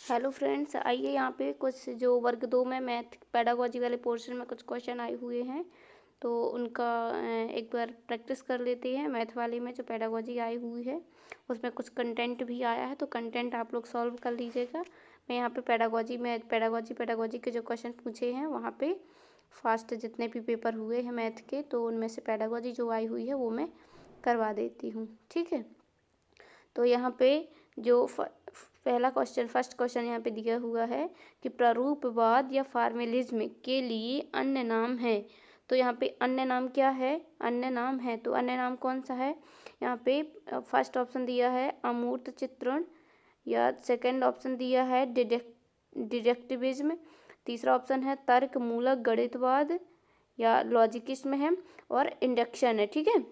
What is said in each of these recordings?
Hello friends, आइए यहाँ पे कुछ जो वर्ग 2 में मैथ पेडागोजी वाले पोर्शन में कुछ क्वेश्चन आए हुए हैं तो उनका एक बार प्रैक्टिस कर लेते हैं। मैथ वाले में जो पेडागोजी आई हुई है उसमें कुछ कंटेंट भी आया है, तो कंटेंट आप लोग सॉल्व कर लीजिएगा। मैं यहाँ पे पेडागोजी में पेडागोजी के जो क्वेश्चन पूछे हैं वहाँ पे फास्ट जितने भी पेपर हुए हैं मैथ के, तो उनमें से पेडागोजी जो आई हुई है वो मैं करवा देती हूँ, ठीक है। तो यहाँ पे जो फर्स्ट क्वेश्चन यहाँ पे दिया हुआ है कि प्रारूपवाद या फॉर्मलिज्म के लिए अन्य नाम है। तो यहाँ पे अन्य नाम क्या है? अन्य नाम है, तो अन्य नाम कौन सा है? यहाँ पे फर्स्ट ऑप्शन दिया है अमूर्त चित्रण, या सेकंड ऑप्शन दिया है डिडक्टिविज्म, तीसरा ऑप्शन है तर्क मूलक गणितवाद या लॉजिकिज्म है, और इंडक्शन है, ठीक है।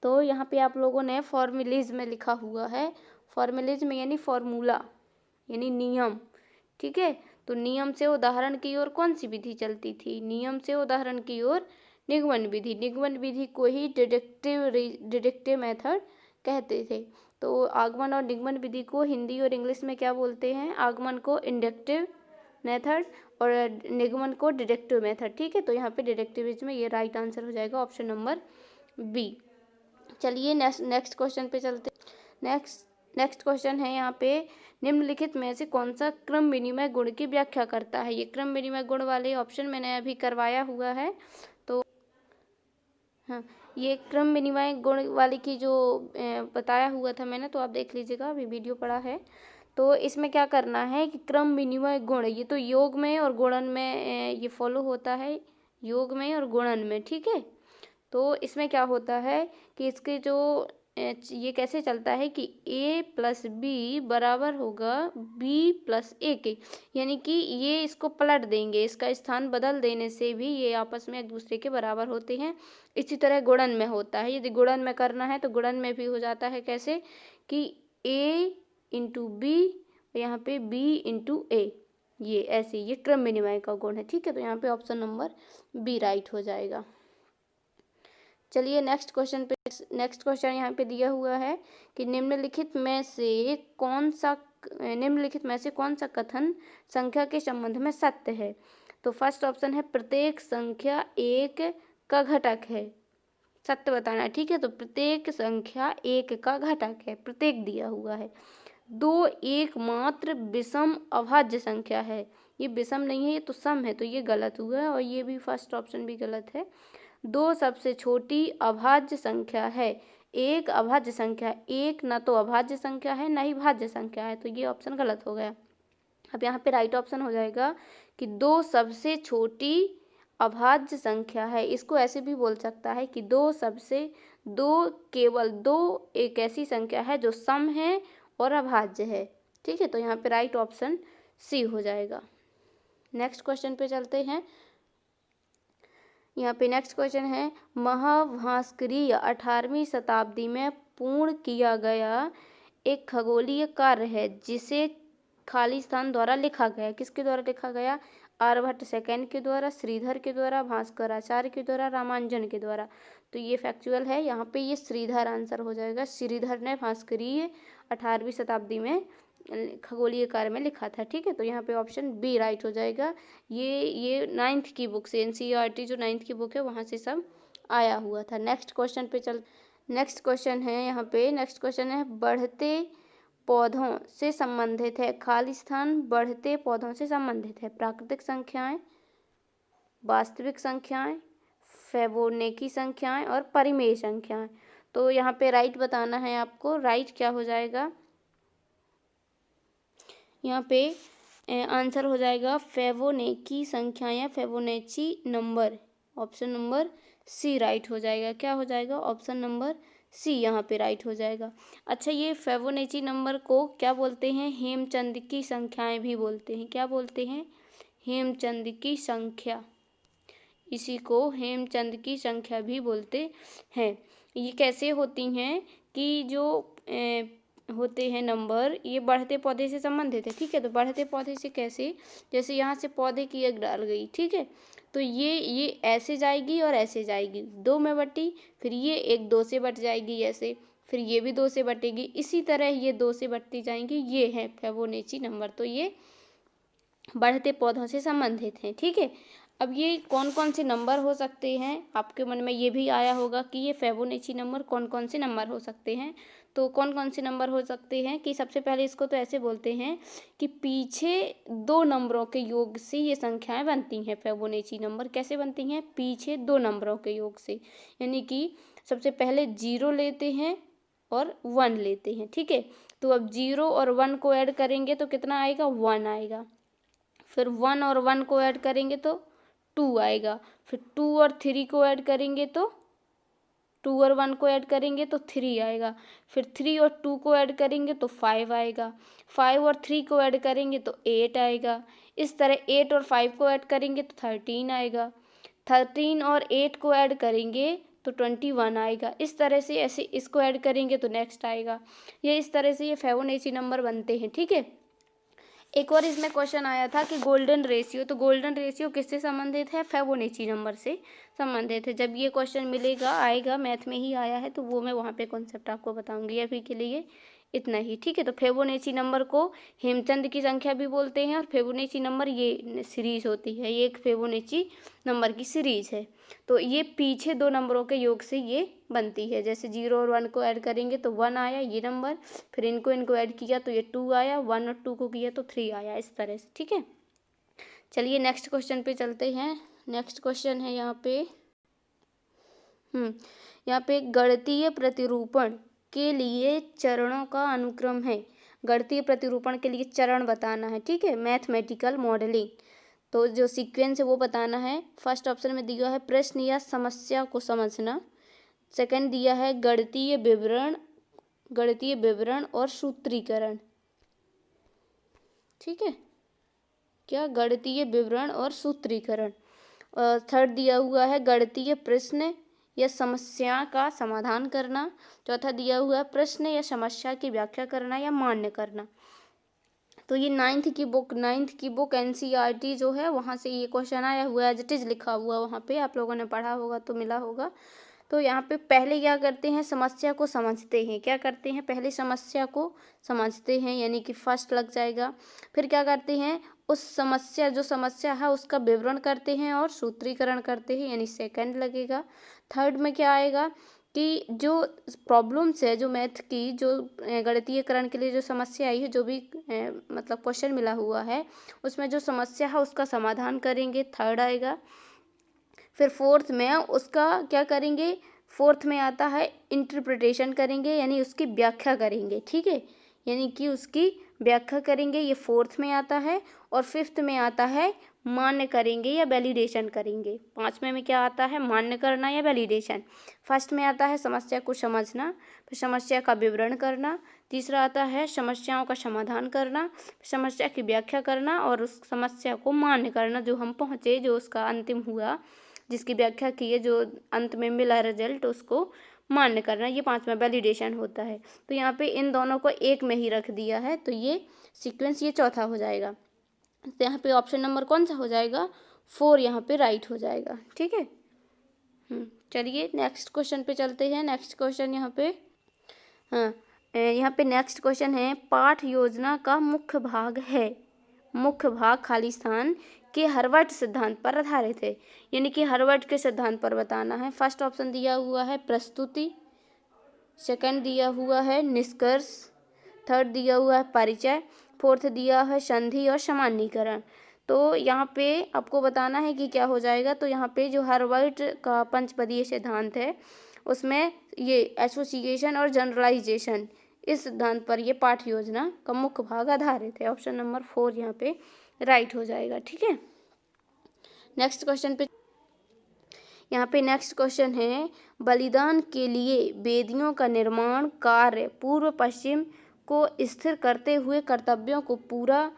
तो यहाँ पे आप लोगों ने फॉर्मलिज्म लिखा हुआ है। फॉर्मलिज्म यानी फॉर्मूला यानी नियम, ठीक है। तो नियम से उदाहरण की ओर कौन सी विधि चलती थी? नियम से उदाहरण की ओर निगमन विधि। निगमन विधि को ही डिडक्टिव मेथड कहते थे। तो आगमन और निगमन विधि को हिंदी और इंग्लिश में क्या बोलते हैं? आगमन को इंडक्टिव मेथड और निगमन को डिडक्टिव मेथड, ठीक है। तो यहाँ पे डिडक्टिविज्म ये राइट आंसर हो जाएगा, ऑप्शन नंबर बी। चलिए नेक्स्ट क्वेश्चन पे चलते। नेक्स्ट क्वेश्चन है यहाँ पे, निम्नलिखित में से कौन सा क्रम विनिमय गुण की व्याख्या करता है? ये क्रम विनिमय गुण वाले ऑप्शन मैंने अभी करवाया हुआ है। तो हाँ, ये क्रम विनिमय गुण वाली की जो बताया हुआ था मैंने, तो आप देख लीजिएगा, अभी वीडियो पड़ा है। तो इसमें क्या करना है कि क्रम विनिमय गुण ये तो योग में और गुणन में ये फॉलो होता है, योग में और गुणन में, ठीक है। तो इसमें क्या होता है कि इसके जो ये कैसे चलता है कि a प्लस बी बराबर होगा b प्लस ए के, यानी कि ये इसको पलट देंगे, इसका स्थान बदल देने से भी ये आपस में एक दूसरे के बराबर होते हैं। इसी तरह गुणन में होता है, यदि गुणन में करना है तो गुणन में भी हो जाता है, कैसे कि a इंटू बी, यहाँ पे b इंटू ए, ये ऐसे, ये क्रम विनिमय का गुण है, ठीक है। तो यहाँ पे ऑप्शन नंबर बी राइट हो जाएगा। चलिए नेक्स्ट क्वेश्चन यहाँ पे दिया हुआ है कि निम्नलिखित में से कौन सा कथन संख्या के संबंध में सत्य है? तो फर्स्ट ऑप्शन है प्रत्येक संख्या एक का घटक है, सत्य बताना है, ठीक है। तो प्रत्येक संख्या एक का घटक है, प्रत्येक दिया हुआ है। दो एकमात्र विषम अभाज्य संख्या है, ये विषम नहीं है, ये तो सम है, तो ये गलत हुआ है, और ये भी फर्स्ट ऑप्शन भी गलत है। दो सबसे छोटी अभाज्य संख्या है, एक अभाज्य संख्या, एक ना तो अभाज्य संख्या है ना ही भाज्य संख्या है, तो ये ऑप्शन गलत हो गया। अब यहाँ पे राइट ऑप्शन हो जाएगा कि दो सबसे छोटी अभाज्य संख्या है। इसको ऐसे भी बोल सकता है कि केवल दो एक ऐसी संख्या है जो सम है और अभाज्य है, ठीक है। तो यहाँ पे राइट ऑप्शन सी हो जाएगा। नेक्स्ट क्वेश्चन पे चलते हैं। यहाँ पे नेक्स्ट क्वेश्चन है, महाभास्करीय 18वीं शताब्दी में पूर्ण किया गया एक खगोलीय कार्य है जिसे खाली स्थान द्वारा लिखा गया। किसके द्वारा लिखा गया? आर्यभट्ट सेकंड के द्वारा, श्रीधर के द्वारा, भास्कराचार्य के द्वारा, रामानुजन के द्वारा। तो ये फैक्चुअल है, यहाँ पे ये श्रीधर आंसर हो जाएगा। श्रीधर ने भास्करीय 18वीं शताब्दी में खगोलीय कार्य में लिखा था, ठीक है। तो यहाँ पे ऑप्शन बी राइट हो जाएगा। ये 9th की बुक से, NCERT जो 9th की बुक है वहाँ से सब आया हुआ था। नेक्स्ट क्वेश्चन है यहाँ पे, नेक्स्ट क्वेश्चन है बढ़ते पौधों से संबंधित है। खाली स्थान बढ़ते पौधों से संबंधित है। प्राकृतिक संख्याएं, वास्तविक संख्याएं, फिबोनाची संख्याएं और परिमेय संख्याएं। तो यहाँ पे राइट बताना है आपको। राइट क्या हो जाएगा? यहाँ पे आंसर हो जाएगा फिबोनाची संख्या या Fibonacci number, option number C right हो जाएगा। क्या हो जाएगा? ऑप्शन नंबर सी यहाँ पे राइट हो जाएगा। अच्छा, ये फिबोनाची नंबर को क्या बोलते हैं? हेमचंद की संख्याएं भी बोलते हैं। क्या बोलते हैं? हेमचंद की संख्या, इसी को हेमचंद की संख्या भी बोलते हैं। ये कैसे होती हैं कि जो होते हैं नंबर, ये बढ़ते पौधे से संबंधित है, ठीक है। तो बढ़ते पौधे से कैसे? जैसे यहाँ से पौधे की एक डाल गई, ठीक है, तो ये ऐसे जाएगी और ऐसे जाएगी, 2 में बटी, फिर ये एक 2 से बट जाएगी ऐसे, फिर ये भी 2 से बटेगी, इसी तरह ये 2 से बढ़ती जाएंगी। ये है फिबोनाची नंबर। तो ये बढ़ते पौधों से संबंधित हैं, ठीक है। अब ये कौन कौन से नंबर हो सकते हैं, आपके मन में ये भी आया होगा कि ये फिबोनाची नंबर कौन कौन से नंबर हो सकते हैं। तो कौन कौन से नंबर हो सकते हैं कि सबसे पहले इसको तो ऐसे बोलते हैं कि पीछे 2 नंबरों के योग से ये संख्याएं बनती हैं। फिबोनाची नंबर कैसे बनती हैं? पीछे 2 नंबरों के योग से, यानी कि सबसे पहले 0 लेते हैं और 1 लेते हैं, ठीक है। तो अब 0 और 1 को ऐड करेंगे तो कितना आएगा? 1 आएगा। फिर 1 और 1 को ऐड करेंगे तो 2 आएगा। फिर 2 और 3 को ऐड करेंगे तो 2 और 1 को ऐड करेंगे तो 3 आएगा। फिर 3 और 2 को ऐड करेंगे तो 5 आएगा। 5 और 3 को ऐड करेंगे तो 8 आएगा। इस तरह 8 और 5 को ऐड करेंगे तो 13 आएगा। 13 और 8 को ऐड करेंगे तो 21 आएगा। इस तरह से ऐसे इसको ऐड करेंगे तो नेक्स्ट आएगा। ये इस तरह से ये फिबोनाची नंबर बनते हैं, ठीक है। एक और इसमें क्वेश्चन आया था कि गोल्डन रेशियो, तो गोल्डन रेशियो किससे संबंधित है? फिबोनाची नंबर से संबंधित है। जब ये क्वेश्चन मिलेगा, आएगा, मैथ में ही आया है, तो वो मैं वहाँ पे कॉन्सेप्ट आपको बताऊंगी। अभी के लिए इतना ही, ठीक है। तो फिबोनाची नंबर को हेमचंद की संख्या भी बोलते हैं, और फिबोनाची नंबर ये सीरीज होती है, ये एक फिबोनाची नंबर की सीरीज है। तो ये पीछे 2 नंबरों के योग से ये बनती है। जैसे 0 और 1 को ऐड करेंगे तो 1 आया ये नंबर, फिर इनको ऐड किया तो ये 2 आया, 1 और 2 को किया तो 3 आया, इस तरह से, ठीक है। चलिए नेक्स्ट क्वेश्चन पे चलते हैं। नेक्स्ट क्वेश्चन है यहाँ पे गणितीय प्रतिरूपण के लिए चरणों का अनुक्रम है। गणितीय प्रतिरूपण के लिए चरण बताना है, ठीक है, मैथमेटिकल मॉडलिंग। तो जो सीक्वेंस है वो बताना है। फर्स्ट ऑप्शन में दिया है प्रश्न या समस्या को समझना। सेकंड दिया है गणितीय विवरण और सूत्रीकरण, ठीक है, क्या? गणितीय विवरण और सूत्रीकरण। थर्ड दिया हुआ है गणितीय प्रश्न या समस्या का समाधान करना। चौथा दिया हुआ है प्रश्न या समस्या की व्याख्या करना या मान्य करना। तो ये 9th की बुक NCERT जो है, वहाँ से ये क्वेश्चन आया हुआ है, एज इट इज लिखा हुआ वहाँ पे, आप लोगों ने पढ़ा होगा तो मिला होगा। तो यहाँ पे पहले क्या करते हैं? समस्या को समझते हैं। क्या करते हैं? पहले समस्या को समझते हैं, यानी कि फर्स्ट लग जाएगा। फिर क्या करते हैं? उस समस्या है उसका विवरण करते हैं और सूत्रीकरण करते हैं, यानी सेकंड लगेगा। थर्ड में क्या आएगा कि जो प्रॉब्लम्स है, जो मैथ की, जो गणितीयकरण के लिए जो समस्या आई है, जो भी मतलब क्वेश्चन मिला हुआ है, उसमें जो समस्या है उसका समाधान करेंगे, थर्ड आएगा। फिर फोर्थ में उसका क्या करेंगे? फोर्थ में आता है इंटरप्रिटेशन करेंगे, यानी उसकी व्याख्या करेंगे, ठीक है, यानी कि उसकी व्याख्या करेंगे, ये फोर्थ में आता है। और फिफ्थ में आता है मान्य करेंगे या वैलिडेशन करेंगे। पांचवें में क्या आता है? मान्य करना या वैलिडेशन। फर्स्ट में आता है समस्या को समझना, फिर समस्या का विवरण करना। तीसरा आता है समस्याओं का समाधान करना, समस्या की व्याख्या करना और उस समस्या को मान्य करना, जो हम पहुँचे, जो उसका अंतिम हुआ, जिसकी व्याख्या की है, जो अंत में मिला रिजल्ट, उसको मान्य करना। ये पांचवा वैलिडेशन होता है। तो यहाँ पे इन दोनों को एक में ही रख दिया है, तो ये सीक्वेंस ये चौथा हो जाएगा। तो यहाँ पे ऑप्शन नंबर कौन सा हो जाएगा? 4 यहाँ पे राइट हो जाएगा, ठीक है। चलिए नेक्स्ट क्वेश्चन पे चलते हैं। नेक्स्ट क्वेश्चन यहाँ पे नेक्स्ट क्वेश्चन है पाठ योजना का मुख्य भाग है। मुख्य भाग खाली स्थान के हर्वर्ट सिद्धांत पर आधारित है, यानी कि हर्वर्ट के सिद्धांत पर बताना है। फर्स्ट ऑप्शन दिया हुआ है प्रस्तुति, सेकंड दिया हुआ है निष्कर्ष, थर्ड दिया हुआ है परिचय, फोर्थ दिया है संधि और सामान्यीकरण। तो यहाँ पे आपको बताना है कि क्या हो जाएगा। तो यहाँ पे जो हर्वर्ट का पंचपदीय सिद्धांत है, उसमें ये एसोसिएशन और जनरलाइजेशन, इस सिद्धांत पर ये पाठ योजना का मुख्य भाग आधारित है। ऑप्शन नंबर 4 यहाँ पे राइट हो जाएगा, ठीक है। नेक्स्ट क्वेश्चन पे यहाँ पे नेक्स्ट क्वेश्चन है बलिदान के लिए वेदियों का निर्माण कार्य पूर्व पश्चिम को स्थिर करते हुए कर्तव्यों को पूरा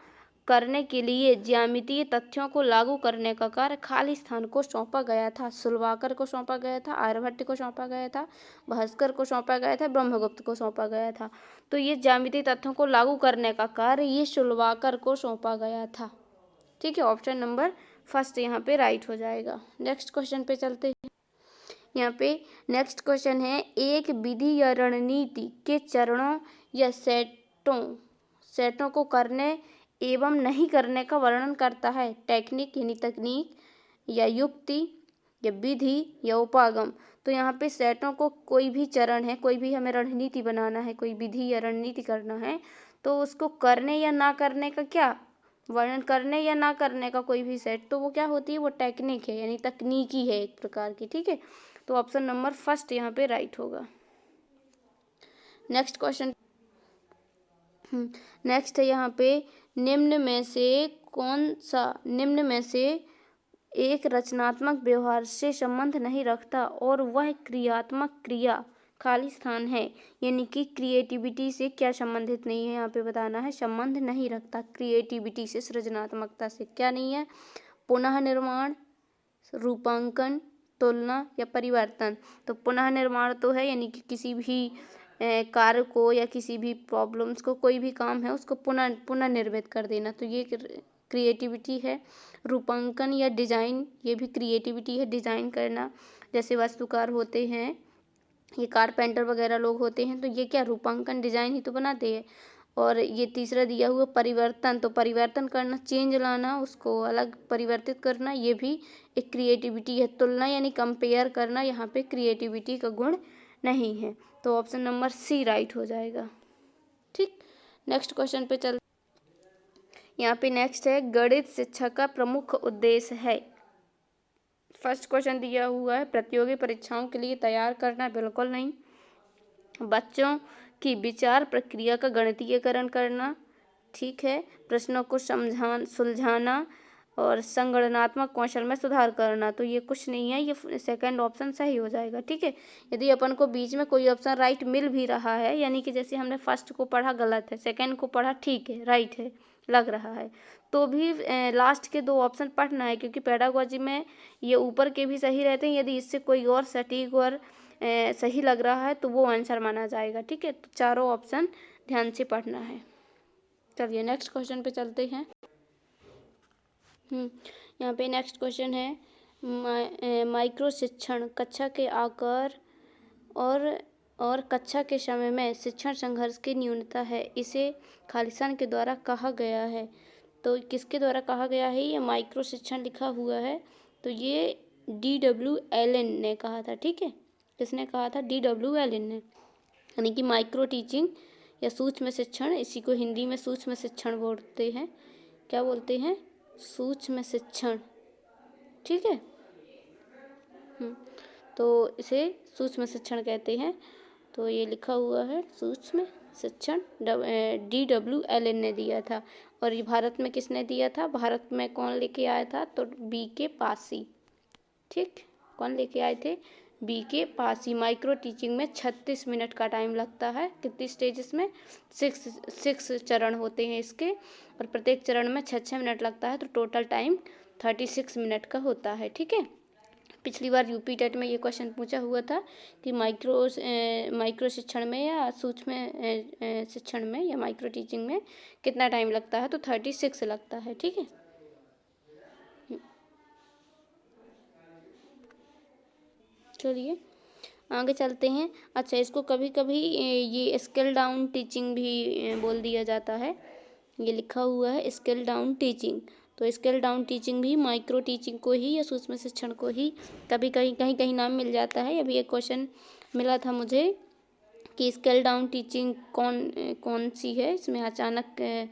करने के लिए ज्यामितीय तथ्यों को लागू करने का कार्य खाली स्थान को सौंपा गया था। सुलवाकर को सौंपा गया था, आर्यभट्ट को सौंपा गया था, भास्कर को सौंपा गया था, ब्रह्मगुप्त को सौंपा गया था। तो ये ज्यामितीय तथ्यों को लागू करने का कार्य ये सुलवाकर को सौंपा गया था, ठीक है। ऑप्शन नंबर फर्स्ट यहाँ पे राइट हो जाएगा। नेक्स्ट क्वेश्चन पे चलते हैं। यहाँ पे नेक्स्ट क्वेश्चन है, एक विधि या रणनीति के चरणों या सेटों को करने एवं नहीं करने का वर्णन करता है। टेक्निक यानी तकनीक, या युक्ति, या विधि, या उपागम। तो यहाँ पे सेटों को कोई भी चरण है, कोई भी हमें रणनीति बनाना है, कोई विधि या रणनीति करना है, तो उसको करने या ना करने का क्या वर्णन, करने या ना करने का कोई भी सेट, तो वो क्या होती है, वो टेक्निक है यानी तकनीकी है एक प्रकार की। ठीक है, तो ऑप्शन नंबर फर्स्ट यहाँ पे राइट होगा। नेक्स्ट क्वेश्चन, नेक्स्ट है यहाँ पे, निम्न में से एक रचनात्मक व्यवहार से संबंध नहीं रखता और वह क्रियात्मक क्रिया खाली स्थान है। यानी कि क्रिएटिविटी से क्या संबंधित नहीं है, यहाँ पे बताना है। संबंध नहीं रखता क्रिएटिविटी से, सृजनात्मकता से। क्या नहीं है, पुनः निर्माण, रूपांकन, तुलना, या परिवर्तन। तो पुनः निर्माण तो है, यानी कि किसी भी कार्य को या किसी भी प्रॉब्लम्स को, कोई भी काम है उसको पुनः निर्मित कर देना, तो ये क्रिएटिविटी है। रूपांकन या डिजाइन, ये भी क्रिएटिविटी है, डिजाइन करना। जैसे वास्तुकार होते हैं, ये कारपेंटर वगैरह लोग होते हैं, तो ये क्या रूपांकन, डिजाइन ही तो बनाते हैं। और ये तीसरा दिया हुआ परिवर्तन, तो परिवर्तन करना, चेंज लाना, उसको अलग परिवर्तित करना, ये भी एक क्रिएटिविटी है। तुलना यानी कंपेयर करना, यहाँ पे क्रिएटिविटी का गुण नहीं है, तो ऑप्शन नंबर सी राइट हो जाएगा। ठीक, नेक्स्ट क्वेश्चन पे चल, यहाँ पे नेक्स्ट है, गणित शिक्षा का प्रमुख उद्देश्य है। फर्स्ट क्वेश्चन दिया हुआ है, प्रतियोगी परीक्षाओं के लिए तैयार करना, बिल्कुल नहीं। बच्चों की विचार प्रक्रिया का गणितीयकरण करना, ठीक है। प्रश्नों को सुलझाना और संगणनात्मक कौशल में सुधार करना, तो ये कुछ नहीं है, ये सेकंड ऑप्शन सही हो जाएगा। ठीक है, यदि अपन को बीच में कोई ऑप्शन राइट मिल भी रहा है, यानी कि जैसे हमने फर्स्ट को पढ़ा गलत है, सेकंड को पढ़ा ठीक है, राइट है लग रहा है, तो भी लास्ट के 2 ऑप्शन पढ़ना है, क्योंकि पेडागोजी में ये ऊपर के भी सही रहते हैं। यदि इससे कोई और सटीक और सही लग रहा है तो वो आंसर माना जाएगा। ठीक है, तो चारों ऑप्शन ध्यान से पढ़ना है। चलिए नेक्स्ट क्वेश्चन पे चलते हैं। यहाँ पे नेक्स्ट क्वेश्चन है, माइक्रो शिक्षण कक्षा के आकार और कक्षा के समय में शिक्षण संघर्ष की न्यूनता है, इसे खालिस्तान के द्वारा कहा गया है। तो किसके द्वारा कहा गया है, ये माइक्रो शिक्षण लिखा हुआ है, तो ये D.W. एलन ने कहा था। ठीक है, किसने कहा था, D.W. एलन ने। यानी कि माइक्रो टीचिंग या सूक्ष्म शिक्षण, इसी को हिंदी में सूक्ष्म शिक्षण बोलते हैं। क्या बोलते हैं, सूक्ष्म शिक्षण। ठीक है, तो इसे सूक्ष्म शिक्षण कहते हैं। तो ये लिखा हुआ है सूक्ष्म शिक्षण, D.W. एलन ने दिया था। और ये भारत में किसने दिया था, भारत में कौन लेके आया था, तो B.K. पासी। ठीक, कौन लेके आए थे, B.K. पासी। माइक्रो टीचिंग में 36 मिनट का टाइम लगता है। कितनी स्टेजेस में, 6 चरण होते हैं इसके, और प्रत्येक चरण में 6 मिनट लगता है, तो टोटल टाइम 36 मिनट का होता है। ठीक है, पिछली बार यूपी टेट में ये क्वेश्चन पूछा हुआ था कि माइक्रो शिक्षण में या सूक्ष्म शिक्षण में या माइक्रो टीचिंग में कितना टाइम लगता है, तो 36 लगता है। ठीक है, चलिए आगे चलते हैं। अच्छा, इसको कभी कभी ये स्किल डाउन टीचिंग भी बोल दिया जाता है। ये लिखा हुआ है स्किल डाउन टीचिंग, तो स्किल डाउन टीचिंग भी माइक्रो टीचिंग को ही या सूक्ष्म शिक्षण को ही कभी कहीं नाम मिल जाता है। अभी एक क्वेश्चन मिला था मुझे कि स्किल डाउन टीचिंग कौन सी है, इसमें अचानक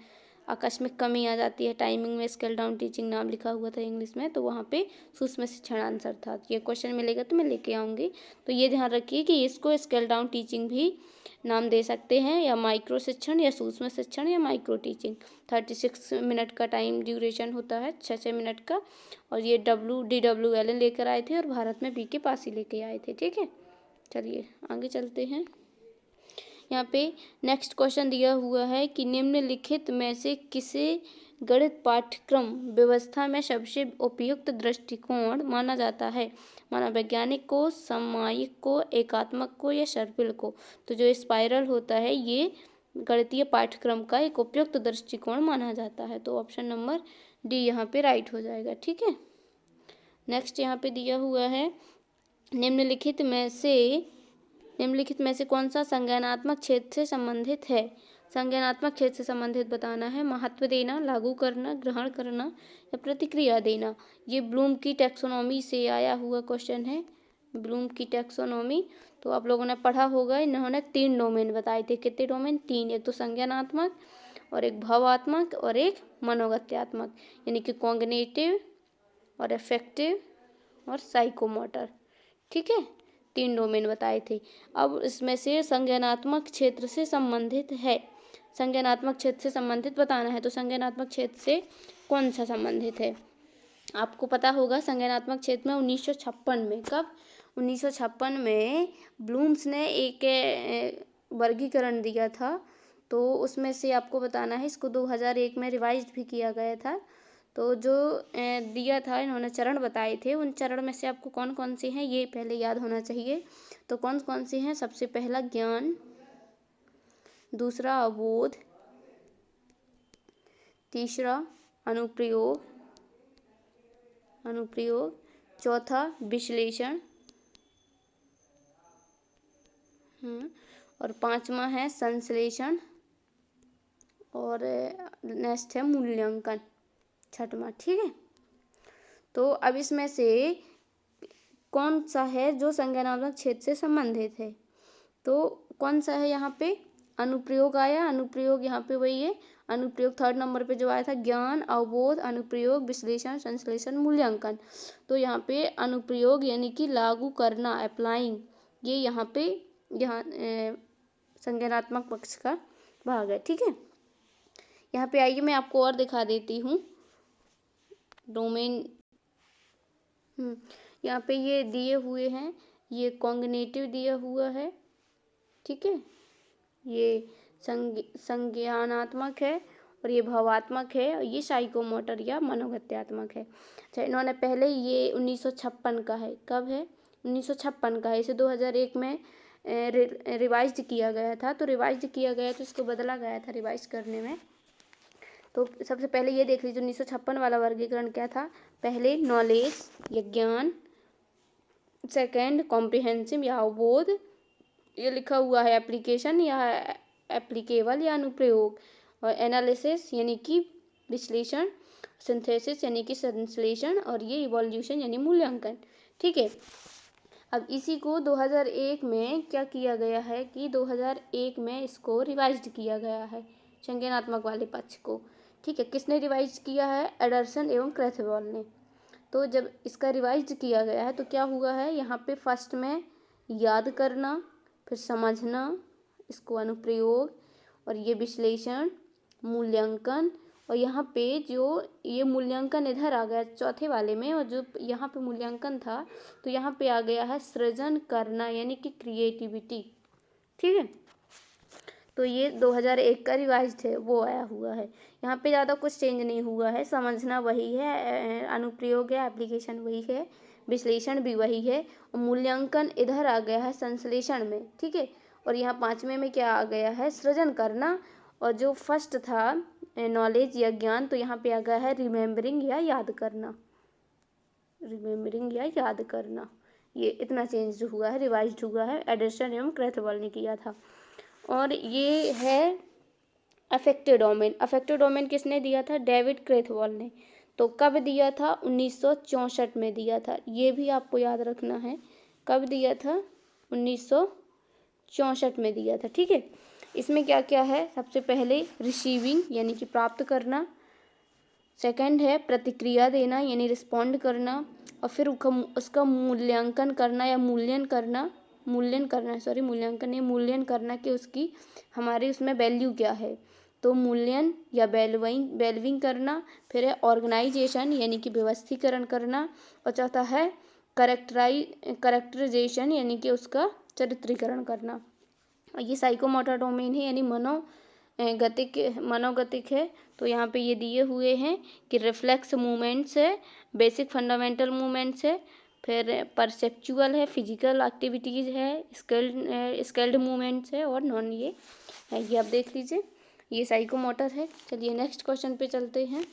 आकस्मिक कमी आ जाती है टाइमिंग में, स्केल डाउन टीचिंग नाम लिखा हुआ था इंग्लिश में, तो वहाँ पे सूक्ष्म शिक्षण आंसर था। ये क्वेश्चन मिलेगा तो मैं लेके आऊँगी, तो ये ध्यान रखिए कि इसको स्केल डाउन टीचिंग भी नाम दे सकते हैं, या माइक्रो शिक्षण या सूक्ष्म शिक्षण या माइक्रो टीचिंग। 36 मिनट का टाइम ड्यूरेशन होता है, 6 मिनट का, और ये D.W. एलन लेकर आए थे और भारत में B.K. पासी लेके आए थे। ठीक है, चलिए आगे चलते हैं। यहाँ पे नेक्स्ट क्वेश्चन दिया हुआ है कि निम्नलिखित में से किसे गणित पाठ्यक्रम व्यवस्था में सबसे उपयुक्त दृष्टिकोण माना जाता है, माना वैज्ञानिक को, सामायिक को, एकात्मक को, या सर्पिल को। तो जो स्पाइरल होता है ये गणितीय पाठ्यक्रम का एक उपयुक्त दृष्टिकोण माना जाता है, तो ऑप्शन नंबर डी यहाँ पे राइट हो जाएगा। ठीक है, नेक्स्ट यहाँ पे दिया हुआ है निम्नलिखित में से कौन सा संज्ञानात्मक क्षेत्र से संबंधित है? संज्ञानात्मक क्षेत्र से संबंधित बताना है। महत्व देना, लागू करना, ग्रहण करना या प्रतिक्रिया देना। ये ब्लूम की टैक्सोनॉमी से आया हुआ क्वेश्चन है। ब्लूम की टैक्सोनॉमी तो आप लोगों ने पढ़ा होगा। इन्होंने 3 डोमेन बताए थे। कितने डोमेन? 3। एक तो संज्ञानात्मक और एक भावात्मक और एक मनोगत्यात्मक, यानी कि कॉग्निटिव और अफेक्टिव और साइकोमोटर। ठीक है, 3 डोमेन बताए थे। अब इसमें से संज्ञानात्मक क्षेत्र से संबंधित है। संज्ञानात्मक क्षेत्र से संबंधित बताना है। तो संज्ञानात्मक क्षेत्र से कौन सा संबंधित है? आपको पता होगा संज्ञानात्मक क्षेत्र में 1956 में, कब? 1956 में ब्लूम्स ने एक वर्गीकरण दिया था। तो उसमें से आपको बताना है। इसको 2001 में रिवाइज्ड भी किया गया था। तो जो दिया था, इन्होंने चरण बताए थे। उन चरण में से आपको कौन कौन से हैं ये पहले याद होना चाहिए। तो कौन कौन से हैं? सबसे पहला ज्ञान, दूसरा अबोध, तीसरा अनुप्रयोग, चौथा विश्लेषण, और 5वां है संश्लेषण, और नेक्स्ट है मूल्यांकन, 6वां। ठीक है, तो अब इसमें से कौन सा है जो संज्ञानात्मक क्षेत्र से संबंधित है? तो कौन सा है यहाँ पे? अनुप्रयोग आया। अनुप्रयोग यहाँ पे वही है। अनुप्रयोग 3rd नंबर पे जो आया था, ज्ञान, अवबोध, अनुप्रयोग, विश्लेषण, संश्लेषण, मूल्यांकन। तो यहाँ पे अनुप्रयोग यानी कि लागू करना, अप्लाइंग, ये यहाँ पे संज्ञानात्मक पक्ष का भाग है। ठीक है, यहाँ पे आइए मैं आपको और दिखा देती हूँ डोमेन। यहाँ पे ये दिए हुए हैं। ये कॉग्निटिव दिया हुआ है। ठीक है, ये संज्ञानात्मक है और ये भावात्मक है और ये साइकोमोटर या मनोगत्यात्मक है। अच्छा, इन्होंने पहले ये 1956 का है। कब है? 1956 का है। इसे 2001 में रिवाइज्ड किया गया था। तो रिवाइज्ड किया गया तो इसको बदला गया था रिवाइज करने में। तो सबसे पहले ये देख लीजिए 1956 वाला वर्गीकरण क्या था। पहले नॉलेज या ज्ञान, सेकंड कॉम्प्रिहेंसिव या अवबोध, ये लिखा हुआ है एप्लीकेशन या एप्लीकेबल या अनुप्रयोग, और एनालिसिस यानी कि विश्लेषण, सिंथेसिस यानी कि संश्लेषण, और ये इवोल्यूशन यानी मूल्यांकन। ठीक है, अब इसी को 2001 में क्या किया गया है कि 2001 में इसको रिवाइज्ड किया गया है, संज्ञानात्मक वाले पक्ष को। ठीक है, किसने रिवाइज किया है? एंडरसन एवं क्रैथवोल ने। तो जब इसका रिवाइज किया गया है तो क्या हुआ है, यहाँ पे फर्स्ट में याद करना, फिर समझना, इसको अनुप्रयोग, और ये विश्लेषण, मूल्यांकन, और यहाँ पे जो ये मूल्यांकन इधर आ गया चौथे वाले में, और जो यहाँ पे मूल्यांकन था तो यहाँ पे आ गया है सृजन करना यानी कि क्रिएटिविटी। ठीक है, तो ये 2001 का रिवाइज है वो आया हुआ है। यहाँ पे ज़्यादा कुछ चेंज नहीं हुआ है। समझना वही है, अनुप्रयोग है, एप्लीकेशन वही है, विश्लेषण भी वही है, और मूल्यांकन इधर आ गया है संश्लेषण में। ठीक है, और यहाँ 5वें में क्या आ गया है? सृजन करना। और जो फर्स्ट था नॉलेज या ज्ञान, तो यहाँ पे आ गया है रिमेम्बरिंग या याद करना। रिमेम्बरिंग या याद करना, ये इतना चेंज हुआ है, रिवाइज हुआ है, एंडरसन एवं क्रैथवोल ने किया था। और ये है अफेक्टिव डोमेन। अफेक्टिव डोमेन किसने दिया था? डेविड क्रैथवोल ने। तो कब दिया था? 1964 में दिया था। ये भी आपको याद रखना है, कब दिया था? 1964 में दिया था। ठीक है, इसमें क्या क्या है? सबसे पहले रिसीविंग यानी कि प्राप्त करना, सेकंड है प्रतिक्रिया देना यानी रिस्पॉन्ड करना, और फिर उसका मूल्यांकन करना या मूल्यन करना कि उसकी हमारी उसमें वैल्यू क्या है। तो मूल्यन या वैल्यूइंग करना, फिर है ऑर्गेनाइजेशन यानी कि व्यवस्थीकरण करना, और चौथा है करेक्टराइजेशन यानी कि उसका चरित्रीकरण करना। और ये साइकोमोटर डोमेन है यानी मनोगतिक है। तो यहाँ पे ये दिए हुए हैं कि रिफ्लेक्स मूवमेंट्स है, बेसिक फंडामेंटल मूवमेंट्स है, फिर परसेप्चुअल है, फिजिकल एक्टिविटीज़ है, स्किल्ड मूवमेंट्स है, और नॉन ये है। ये आप देख लीजिए, ये साइकोमोटर है। चलिए नेक्स्ट क्वेश्चन पे चलते हैं।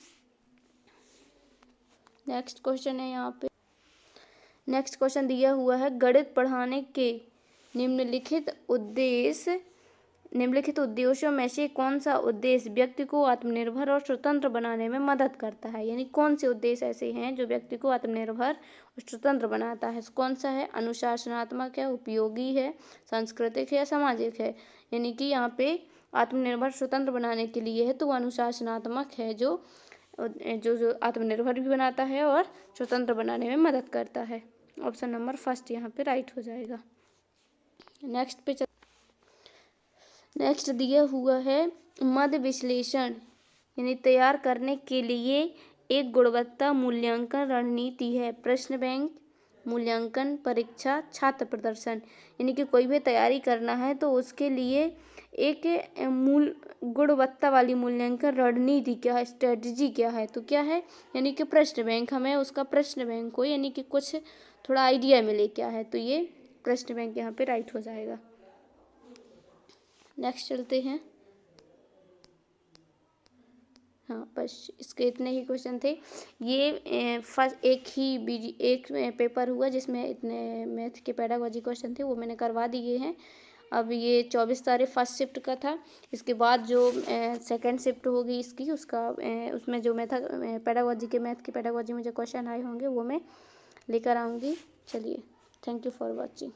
नेक्स्ट क्वेश्चन है यहाँ पे, नेक्स्ट क्वेश्चन दिया हुआ है, गणित पढ़ाने के निम्नलिखित उद्देश्यों में से कौन सा उद्देश्य व्यक्ति को आत्मनिर्भर और स्वतंत्र बनाने में मदद करता है। यानी कौन से उद्देश्य ऐसे हैं जो व्यक्ति को आत्मनिर्भर और स्वतंत्र बनाता है। कौन सा है? अनुशासनात्मक है, उपयोगी है, सांस्कृतिक है या सामाजिक है। यानी कि यहाँ पे आत्मनिर्भर स्वतंत्र बनाने के लिए है तो वो अनुशासनात्मक है, जो आत्मनिर्भर भी बनाता है और स्वतंत्र बनाने में मदद करता है। ऑप्शन नंबर फर्स्ट यहाँ पे राइट हो जाएगा। नेक्स्ट दिया हुआ है, मद विश्लेषण यानी तैयार करने के लिए एक गुणवत्ता मूल्यांकन रणनीति है। प्रश्न बैंक, मूल्यांकन, परीक्षा, छात्र प्रदर्शन। यानी कि कोई भी तैयारी करना है तो उसके लिए एक गुणवत्ता वाली मूल्यांकन रणनीति क्या है, स्ट्रेटजी क्या है, तो क्या है? यानी कि प्रश्न बैंक। हमें उसका प्रश्न बैंक को यानी कि कुछ थोड़ा आइडिया मिले क्या है, तो ये प्रश्न बैंक यहाँ पे राइट हो जाएगा। नेक्स्ट चलते हैं। हाँ, बस इसके इतने ही क्वेश्चन थे। ये फर्स्ट एक पेपर हुआ जिसमें इतने मैथ के पेडागोजी क्वेश्चन थे, वो मैंने करवा दिए हैं। अब ये 24 तारीख फर्स्ट शिफ्ट का था। इसके बाद जो सेकंड शिफ्ट होगी इसकी, उसमें जो पेडागोजी के मैथ के पेडागोजी में जो क्वेश्चन आए होंगे वो मैं लेकर आऊँगी। चलिए, थैंक यू फॉर वॉचिंग।